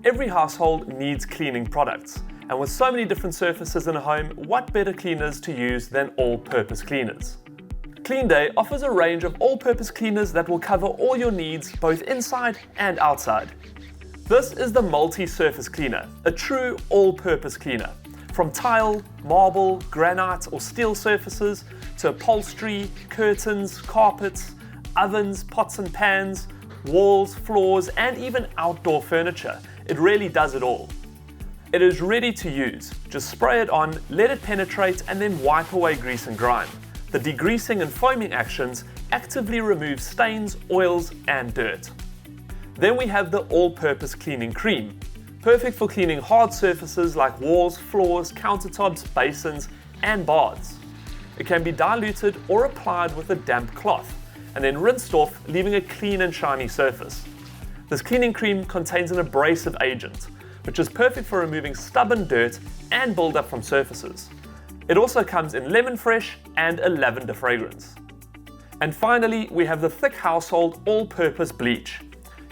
Every household needs cleaning products, and with so many different surfaces in a home, what better cleaners to use than all-purpose cleaners? CleanDay offers a range of all-purpose cleaners that will cover all your needs both inside and outside. This is the Multisurface Cleaner, a true all-purpose cleaner. From tile, marble, granite or steel surfaces to upholstery, curtains, carpets, ovens, pots and pans, walls, floors and even outdoor furniture. It really does it all. It is ready to use. Just spray it on, let it penetrate and then wipe away grease and grime. The degreasing and foaming actions actively remove stains, oils and dirt. Then we have the all-purpose cleaning cream. Perfect for cleaning hard surfaces like walls, floors, countertops, basins and baths. It can be diluted or applied with a damp cloth and then rinsed off, leaving a clean and shiny surface. This cleaning cream contains an abrasive agent, which is perfect for removing stubborn dirt and buildup from surfaces. It also comes in lemon fresh and a lavender fragrance. And finally, we have the thick household all-purpose bleach.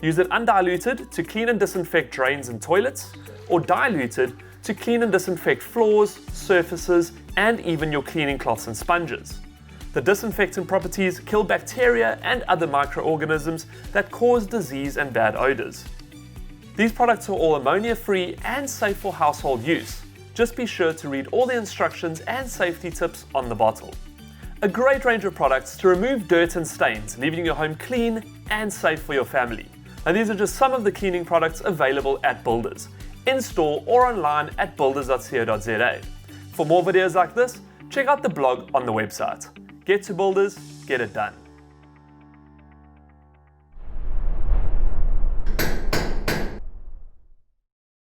Use it undiluted to clean and disinfect drains and toilets, or diluted to clean and disinfect floors, surfaces, and even your cleaning cloths and sponges. The disinfectant properties kill bacteria and other microorganisms that cause disease and bad odors. These products are all ammonia-free and safe for household use. Just be sure to read all the instructions and safety tips on the bottle. A great range of products to remove dirt and stains, leaving your home clean and safe for your family. And these are just some of the cleaning products available at Builders, in-store or online at builders.co.za. For more videos like this, check out the blog on the website. Get to Builders, get it done.